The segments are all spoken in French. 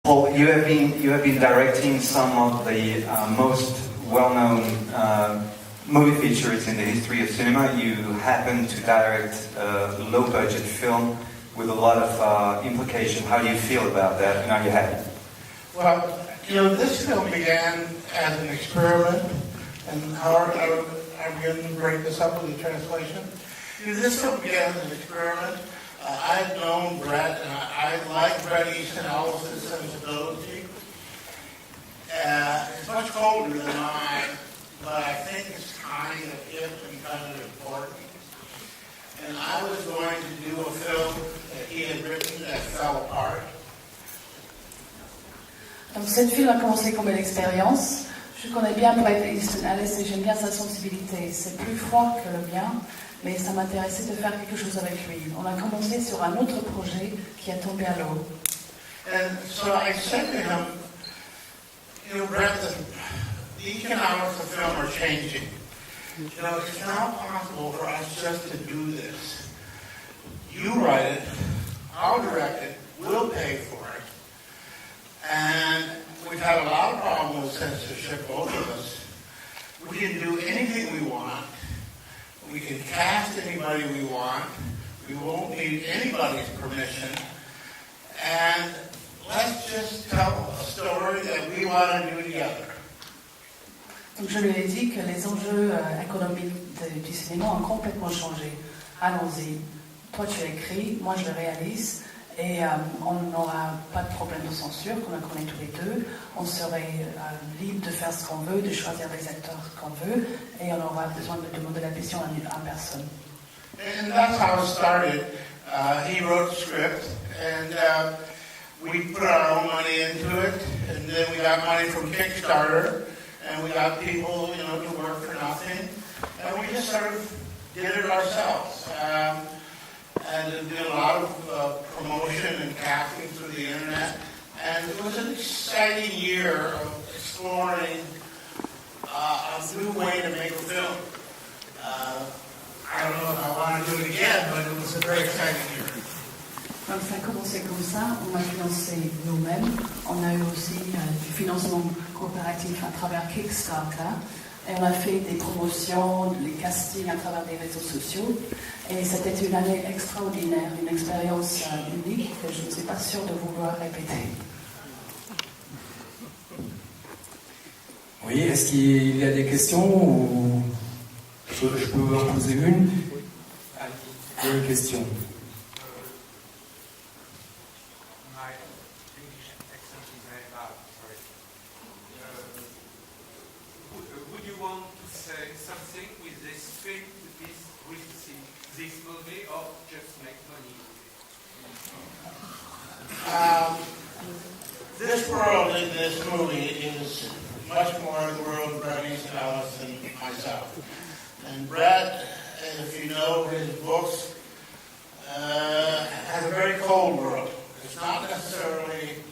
Well, you have been directing some of the most well-known movie features in the history of cinema. You happen to direct a low-budget film with a lot of implication. How do you feel about that, and are you happy? Well, this film began as an experiment, and Howard, I'm going to break this up with the translation. This film began as an experiment. I've known Brett, and I like Bret Easton Ellis' sensibility. It's much colder than mine, but I think it's kind of hip and kind of important. And I was going to do a film that he had written that fell apart. Donc cette film a commencé comme une expérience. Je connais bien Bret Easton Ellis et j'aime bien sa sensibilité. C'est plus froid que le mien, mais ça m'intéressait de faire quelque chose avec lui. On a commencé sur un autre projet qui a tombé à l'eau. And so I said to him, Brett, the economics of film are changing. It's now possible for us just to do this. You write it, I'll direct it, we'll pay for it. And we've had a lot of problems with censorship, both of us. We can do anything we want. We can cast anybody we want. We won't need anybody's permission. And let's just tell a story that we want to do together. Donc je lui ai dit que les enjeux économiques du cinéma ont complètement changé. Allons-y. Toi tu écris, moi je le réalise. Et on n'aura pas de problème de censure, qu'on la connaît tous les deux. On serait libre de faire ce qu'on veut, de choisir les acteurs qu'on veut, et on aura besoin de demander la permission à personne. And that's how it started. He wrote the script, and we put our own money into it, and then we got money from Kickstarter, and we got people, to work for nothing, and we just sort of did it ourselves. And did a lot of promotion and casting through the internet. And it was an exciting year of exploring a new way to make a film. I don't know if I want to do it again, but it was a very exciting year. Donc ça a commencé comme ça, on a financé nous-mêmes, on a eu aussi du financement coopératif à travers Kickstarter, et on a fait des promotions, les castings à travers les réseaux sociaux, et c'était une année extraordinaire, une expérience unique que je ne suis pas sûre de vouloir répéter. Oui, est-ce qu'il y a des questions ou je peux en poser une? Il y a une question. This world in this movie is much more the world of Bret Easton Ellis than myself. And Bret, if you know his books, has a very cold world. It's not necessarily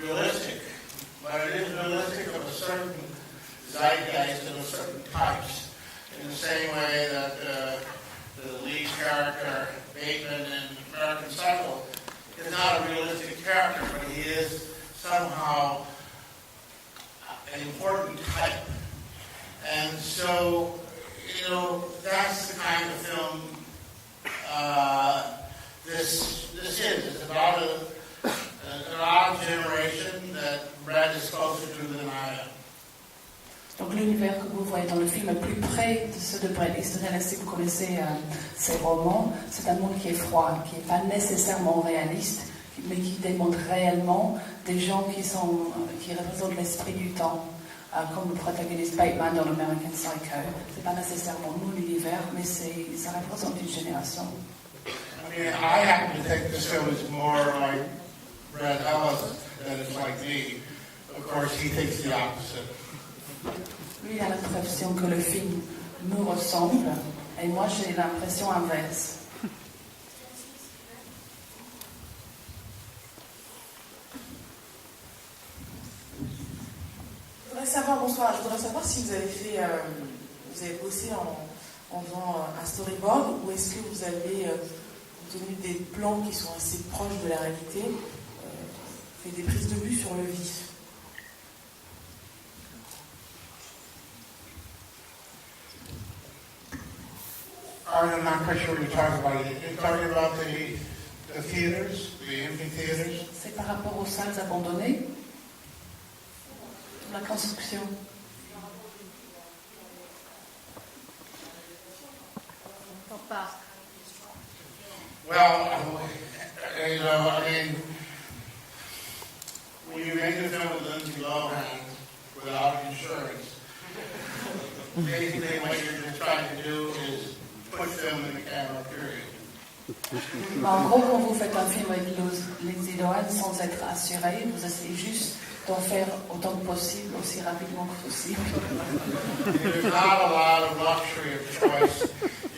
realistic, but it is realistic of a certain zeitgeist and of certain types. In the same way that the lead character, Bateman in American Psycho, is not a realistic character, but he is somehow an important type. And so, that's the kind of film this is. It's about an odd generation that Brad is closer to than I am. Donc l'univers que vous voyez dans le film est plus près de ceux de Bret Easton Ellis. Si vous connaissez ses romans, c'est un monde qui est froid, qui n'est pas nécessairement réaliste, mais qui démontre réellement des gens qui représentent l'esprit du temps, comme le protagoniste Bateman dans American Psycho. C'est pas nécessairement mon univers, mais ça représente une génération. I happen to think this film is more like Bret Ellis than it's like me. Of course, he thinks the opposite. Lui, il a l'impression que le film nous ressemble, et moi, j'ai l'impression inverse. Je voudrais savoir si vous avez bossé en faisant un storyboard, ou est-ce que vous avez obtenu des plans qui sont assez proches de la réalité. et des prises de vue sur le vif. I'm not quite sure what you're talking about. You're talking about the theaters, the empty theaters? C'est par rapport aux salles abandonnées, la construction. Well, you know, I mean, when you make a film with Lindsay Lohan without insurance, basically what you're just trying to do is put film in the camera, period. En gros, quand vous faites un film avec Lindsay Lohan sans être assuré, vous essayez juste d'en faire autant que possible, aussi rapidement que possible. There's not a lot of luxury of choice.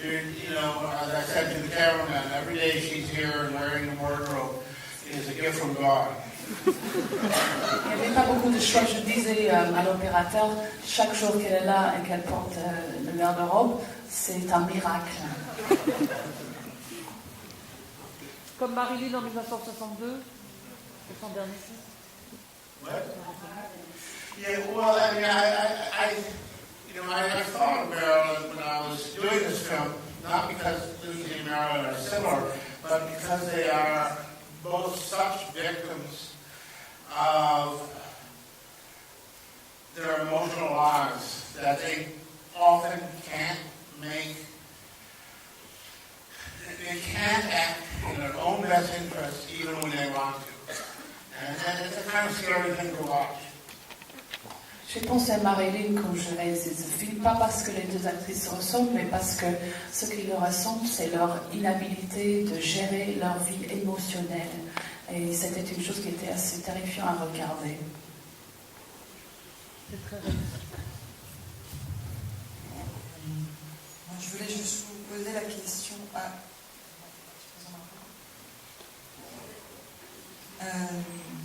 You know, as I said to the cameraman, every day she's here and wearing the wardrobe is a gift from God. Il n'y avait pas beaucoup de choix. Je disais à l'opérateur, chaque jour qu'elle est là et qu'elle porte le garde-robe, c'est un miracle. Comme Marilyn en 1962, c'est son dernier film. What? Yeah, well, I mean, I thought of Marilyn when I was doing this film, not because Lucy and Marilyn are similar, but because they are both such victims of their emotional lives that they often can't act in their own best interest even when they want to. And it's a kind of scary thing to watch. J'ai pensé à Marilyn quand je réalisais ce film, pas parce que les deux actrices se ressemblent, mais parce que ce qui leur ressemble, c'est leur inhabilité de gérer leur vie émotionnelle. Et c'était une chose qui était assez terrifiante à regarder. C'est très réussi. Moi, je voulais juste vous poser la question.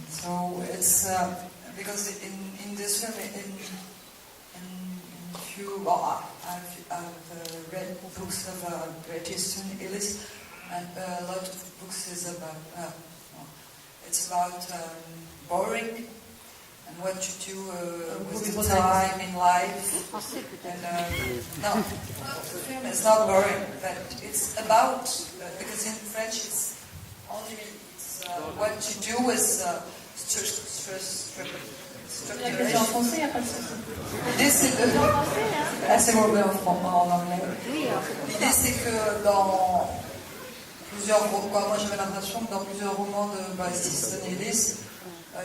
So it's because in this film, in few, well, I've read books of Bret Easton Ellis, and a lot of books is about it's about boring and what you do with the time in life. And no, the film is not boring, but it's about because in French it's only what you do with La question en français, il n'y a pas de souci. L'idée c'est de... Ah, c'est mauvais en anglais. L'idée c'est que dans plusieurs romans, moi j'avais l'impression que dans plusieurs romans de Bret Easton Ellis,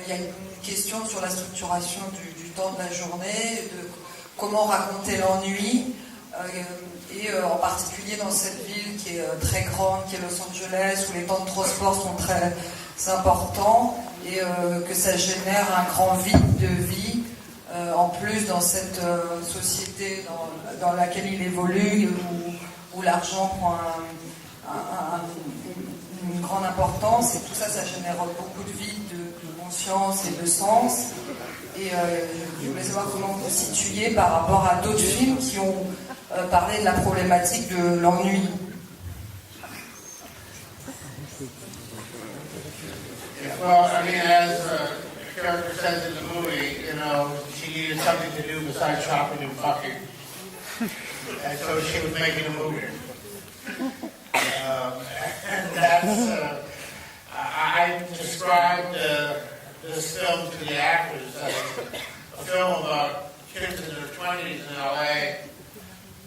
il y a une question sur la structuration du temps de la journée, de comment raconter l'ennui, et en particulier dans cette ville qui est très grande, qui est Los Angeles, où les temps de transport sont très importants, et que ça génère un grand vide de vie, en plus dans cette société dans laquelle il évolue, où l'argent prend une grande importance, et tout ça, ça génère beaucoup de vide, de conscience et de sens. Et je voulais savoir comment vous vous situiez par rapport à d'autres films qui ont parlé de la problématique de l'ennui. Well, I mean, as the character says in the movie, you know, she needed something to do besides shopping and fucking. And so she was making a movie. And that's, I described this film to the actors as a film about kids in their 20s in LA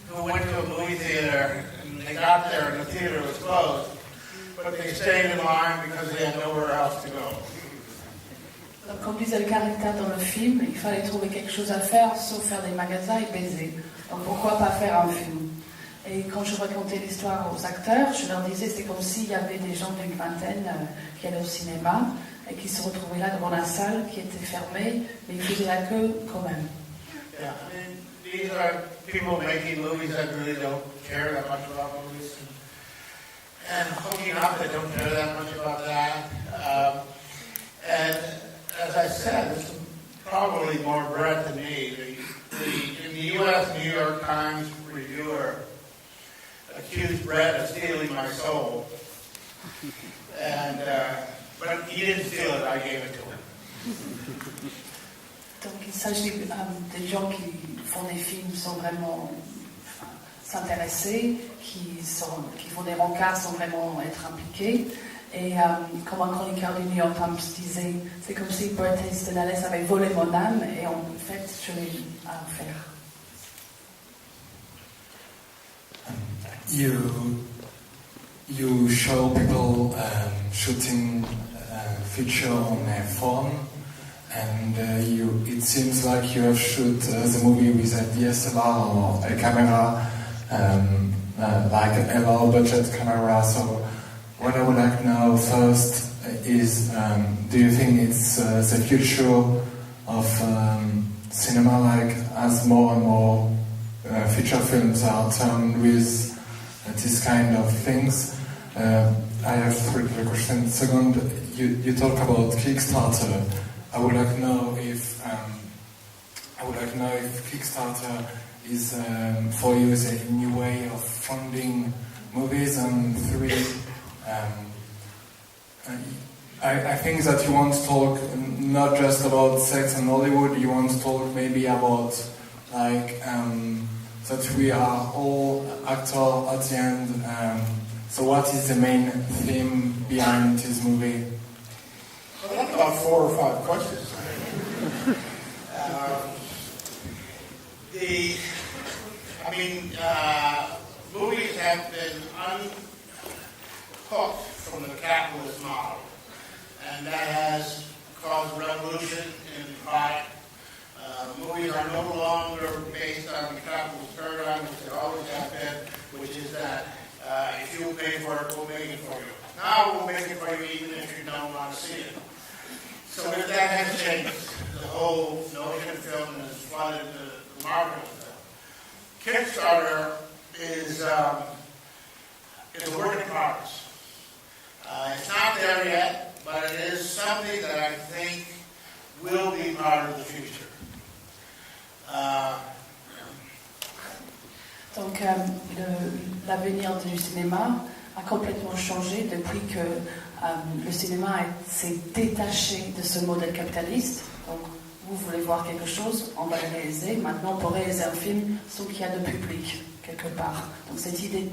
who went to a movie theater and they got there and the theater was closed. But they stayed in line because they had nowhere else to go. Donc, comme disait le caractère dans le film, il fallait trouver quelque chose à faire, sauf faire des magasins et baiser. Donc pourquoi pas faire un film? Et quand je racontais l'histoire aux acteurs, je leur disais c'est comme s'il y avait des gens d'une vingtaine qui allaient au cinéma et qui se retrouvaient là devant la salle qui était fermée, mais ils faisaient la queue quand même. Yeah, I mean, these are people making movies that really don't care that much about movies. And hooking up, they don't care that much about that. And as I said, this is probably more Bret than me. In the U.S. New York Times reviewer accused Bret of stealing my soul. And but he didn't steal it, I gave it to him. Donc il s'agit des gens qui font des films sans vraiment s'intéresser, qui font des rencarts sans vraiment être impliqués. Et comme un chroniqueur du New York Times disait, c'est comme si Bret Easton Ellis avait volé mon âme et en fait je l'ai à faire. You show people shooting feature on a phone, and it seems like you have shot the movie with a DSLR or a camera, like a low budget camera. So what I would like to know first is, do you think it's the future of cinema, like as more and more feature films are turned with this kind of things? I have three questions. Second, you talk about Kickstarter. I would like to know if Kickstarter is for you is a new way of funding movies. And three, I think that you want to talk not just about sex and Hollywood. You want to talk maybe about like that we are all actors at the end. So what is the main theme behind this movie? Well, that's about 4 or 5 questions. Movies have been unhooked from the capitalist model, and that has caused revolution in product. Movies are no longer based on the capitalist paradigm, which they always have been, which is that if you pay for it, we'll make it for you. Now we'll make it for you even if you don't want to see it. So that has changed. The whole notion of film has flooded the market of film. Kickstarter is a work in progress. It's not there yet, but it is something that I think will be part of the future. Donc l'avenir du cinéma a complètement changé depuis que le cinéma s'est détaché de ce modèle capitaliste. Donc vous voulez voir quelque chose, on va le réaliser. Maintenant, pour réaliser un film, sans qu'il y a de public quelque part. Donc cette idée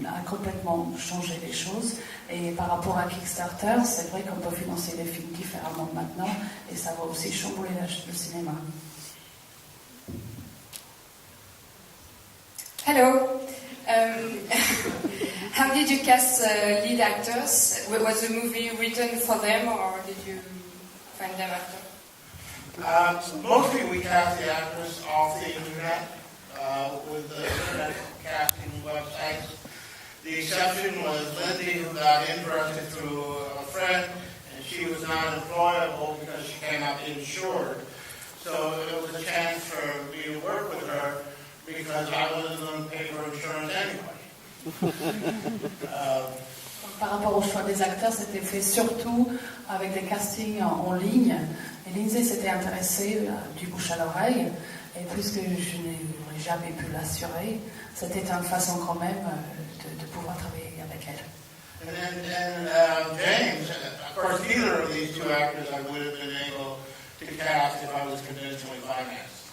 a complètement changé les choses. Et par rapport à Kickstarter, c'est vrai qu'on peut financer les films différemment maintenant, et ça va aussi chambouler le cinéma. Hello. How did you cast lead actors? Was the movie written for them, or did you find them after? Mostly we cast the actors off the internet with the internet casting websites. The exception was Lindy, who got interested through a friend, and she was not employable because she came out insured. So it was a chance for me to work with her, because I wasn't going to pay for insurance anyway. Par rapport au choix des acteurs, c'était fait surtout avec des castings en ligne. Et Lindsay s'était intéressée du bouche à l'oreille. Et puisque je n'ai jamais pu l'assurer, c'était une façon quand même de pouvoir travailler avec elle. And James, of course, neither of these two actors I would have been able to cast if I was conventionally financed.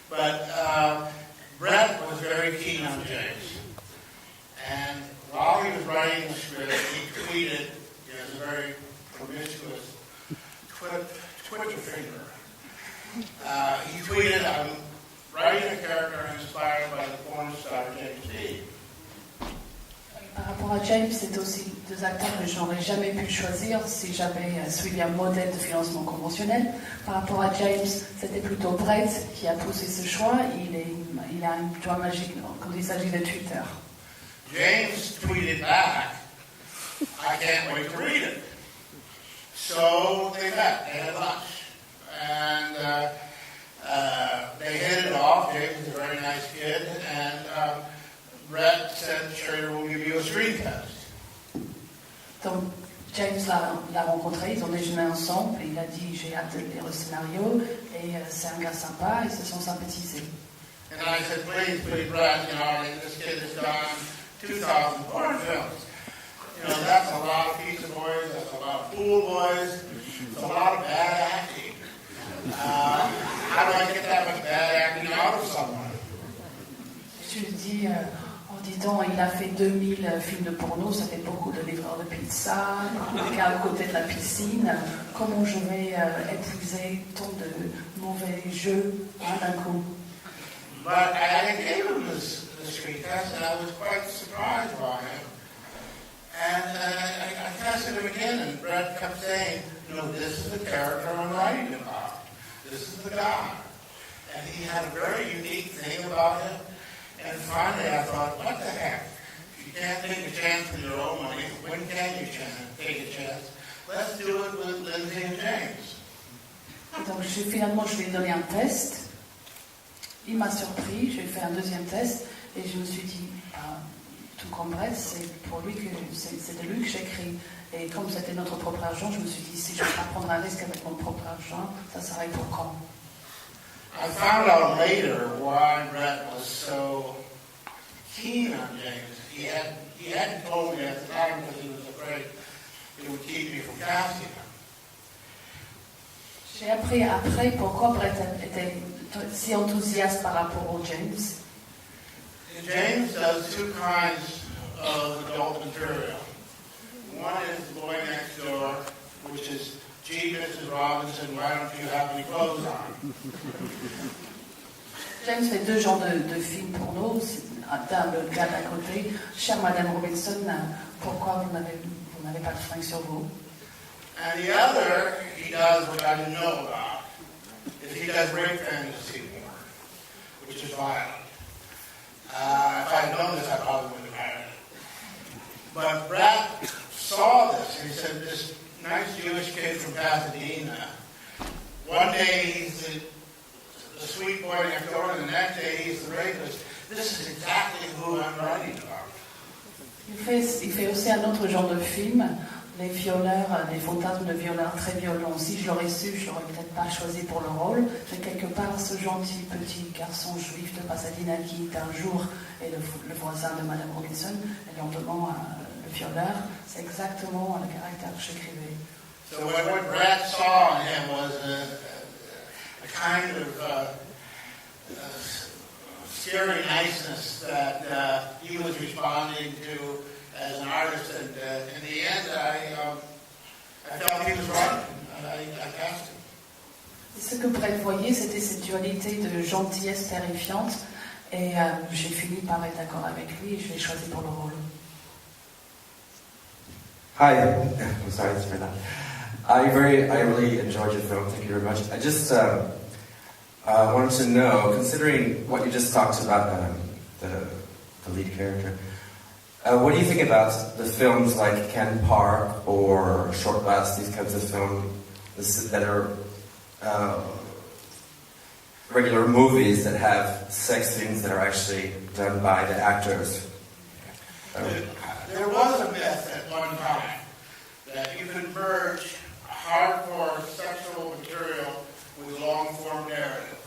But Brett was very keen on James. And while he was writing the script, he tweeted, he has a very promiscuous Twitter finger. He tweeted, I'm writing a character inspired by the porn star James Dean. Par rapport à James, c'est aussi deux acteurs que je n'aurais jamais pu choisir si j'avais suivi un modèle de financement conventionnel. Par rapport à James, c'était plutôt Brett qui a poussé ce choix. Il a un doigt magique quand il s'agit de Twitter. James tweeted back, I can't wait to read it. So they met, they had lunch, and they hit it off. James is a very nice kid, and Brett said, Schrader will give you a screen test. Donc James l'a rencontré, ils ont déjeuné ensemble, et il a dit j'ai hâte de lire le scénario, et c'est un gars sympa, ils se sont sympathisés. And I said, please, Brett, this kid has done 2,000 porn films. That's a lot of pizza boys, that's a lot of pool boys, it's a lot of bad acting. 2000 films de porno, ça fait beaucoup de livreurs de pizza, quelqu'un à côté de la piscine. Comment je vais épuiser tant de mauvais jeux d'un coup? But I gave him the screen test, and I was quite surprised by him. And I tested him again, and Brett kept saying, this is the character I'm writing about. This is the guy. And he had a very unique thing about him. And finally I thought, what the heck? If you can't take a chance with your own money, when can you take a chance? Let's do it with Lindsay and James. Et donc finalement, je lui ai donné un test. Il m'a surpris, j'ai fait un deuxième test et je me suis dit, tout comme Brett, c'est pour lui que c'est de lui que j'écris. Et comme c'était notre propre argent, je me suis dit, si je vais pas prendre un risque avec mon propre argent, ça serait pour quand? I found out later why Brett was so keen on James. He hadn't told me at the time because he was afraid it would keep me from casting him. J'ai appris après pourquoi Brett était si enthousiaste par rapport au James. James does two kinds of adult material. One is The Boy Next Door, which is, gee, Mrs. Robinson, why don't you have any clothes on? James fait deux genres de films porno. Dans le gars d'à côté, chère Madame Robinson, pourquoi vous n'avez pas de fringues sur vous? And the other, he does what I didn't know about, is he does rape fantasy porn, which is violent. If I had known this, I probably wouldn't have had it. But Brad saw this, and he said, this nice Jewish kid from Pasadena, one day he's the sweet boy next door, and the next day he's the rapist. This is exactly who I'm writing about. Il fait aussi un autre genre de film, les violeurs, les fantasmes de violeurs très violents. Si je l'aurais su, je l'aurais peut-être pas choisi pour le rôle, mais quelque part, ce gentil petit garçon juif de Pasadena qui un jour est le voisin de Madame Robinson, et lendemain le violeur, c'est exactement le caractère que j'écrivais. So what Brad saw in him was a kind of scary niceness that he was responding to as an artist, and in the end, I felt he was right. I cast him. Et ce que Brett voyait, c'était cette dualité de gentillesse terrifiante, et j'ai fini par être d'accord avec lui, et je l'ai choisi pour le rôle. Hi, I'm sorry for that. I really enjoyed your film. Thank you very much. I just wanted to know, considering what you just talked about, the lead character, what do you think about the films like Ken Park or Short Glass, these kinds of films that are regular movies that have sex scenes that are actually done by the actors? There was a myth at one time that you could merge hardcore sexual material with long-form narrative.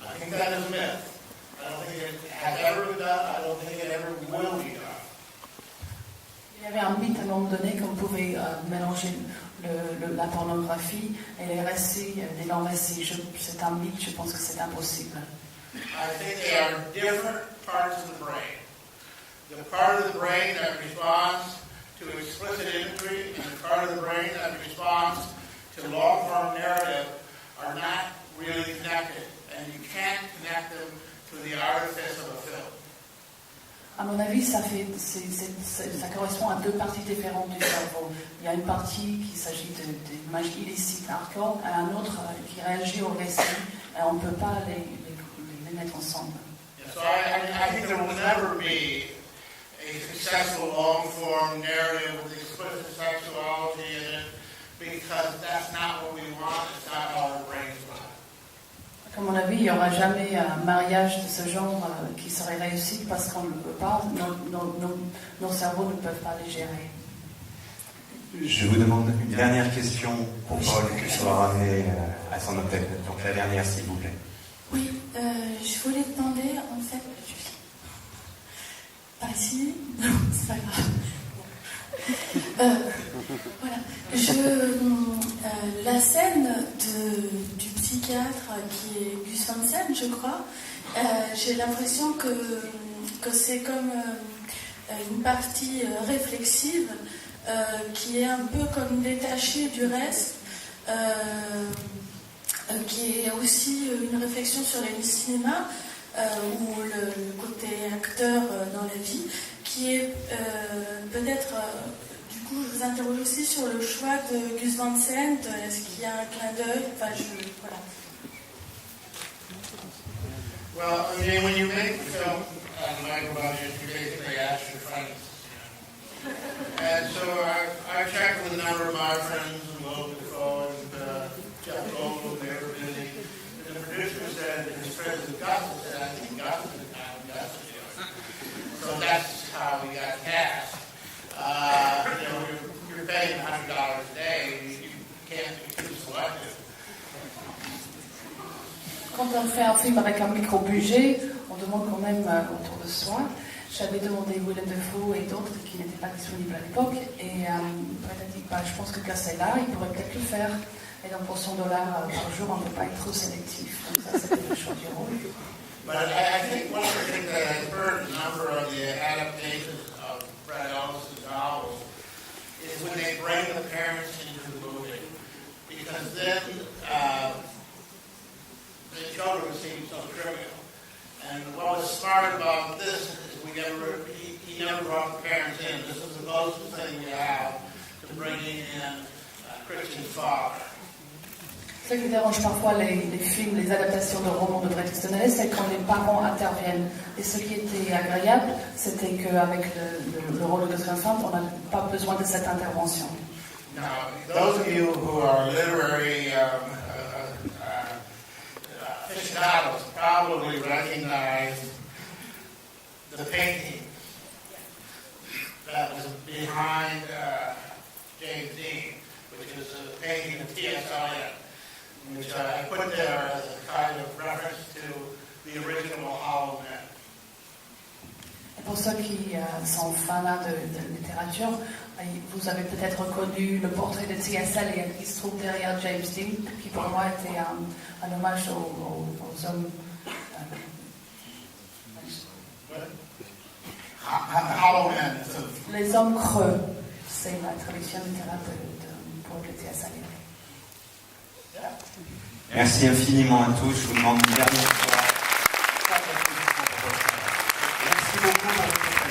I think that is a myth. I don't think it has ever been done. I don't think it ever will be done. Il y avait un mythe à un moment donné qu'on pouvait mélanger la pornographie et les récits, des longs récits. C'est un mythe, je pense que c'est impossible. I think they are different parts of the brain. The part of the brain that responds to explicit imagery and the part of the brain that responds to long-form narrative are not really connected, and you can't connect them to the artifice of a film. À mon avis, ça correspond à deux parties différentes du cerveau. Il y a une partie qui s'agit d'images illicites, hardcore, et un autre qui réagit au récit, et on ne peut pas les mettre ensemble. So I think there will never be a successful long-form narrative with explicit sexuality in it, because that's not what we want, it's not how our brains want. À mon avis, il n'y aura jamais un mariage de ce genre qui serait réussi parce qu'on ne le peut pas, nos cerveaux ne peuvent pas les gérer. Je vous demande une dernière question pour Paul qui sera ramené à son hôtel. Donc la dernière, s'il vous plaît. Oui, je voulais demander, en fait, par ici, non, c'est pas grave. Voilà. La scène du psychiatre qui est Gus Van Sant, je crois, j'ai l'impression que c'est comme une partie réflexive qui est un peu comme détachée du reste, qui est aussi une réflexion sur le cinéma ou le côté acteur dans la vie, qui est peut-être... du coup, je vous interroge aussi sur le choix de Gus Van Sant. Est-ce qu'il y a un clin d'œil? Enfin, voilà. Well, I mean, when you make a film on a micro budget, you basically ask your friends. And so I checked with a number of my friends and Local and Jeff Goldblum, they were busy. And the producer said, his friends at Gus said, I think Gus is the kind of Gus is doing. So that's how we got cast. You know, you're paying $100 a day, you can't be too selective. Quand on fait un film avec un micro-budget, on demande quand même autour de soi. J'avais demandé Willem Dafoe et d'autres qui n'étaient pas disponibles à l'époque. Et Brett a dit, je pense que Gus est là, il pourrait peut-être le faire. Et donc pour $100 par jour, on ne peut pas être trop sélectif. Donc ça, c'était le choix du rôle. But I think one of the things that has hurt a number of the adaptations of Brett Ellis's novels is when they bring the parents into the movie. Because then the children seem so trivial. And what was smart about this is he never brought the parents in. This is the closest thing we have to bringing in Christian's father. Ce qui dérange parfois les films, les adaptations de romans de Bret Easton Ellis, c'est quand les parents interviennent. Et ce qui était agréable, c'était qu'avec le rôle de Gus Van Sant, on n'a pas besoin de cette intervention. Now, those of you who are literary aficionados probably recognize the painting that was behind James Dean, which is a painting of T.S. Eliot, which I put there as a kind of reference to the original Hollow Man. Et pour ceux qui sont fans de littérature, vous avez peut-être reconnu le portrait de T.S. Eliot qui se trouve derrière James Dean, qui pour moi était un hommage aux hommes. Hollow Man. Les hommes creux, c'est la traduction littérale pour le T.S. Eliot. Merci infiniment à tous. Je vous demande une dernière fois. Merci beaucoup pour votre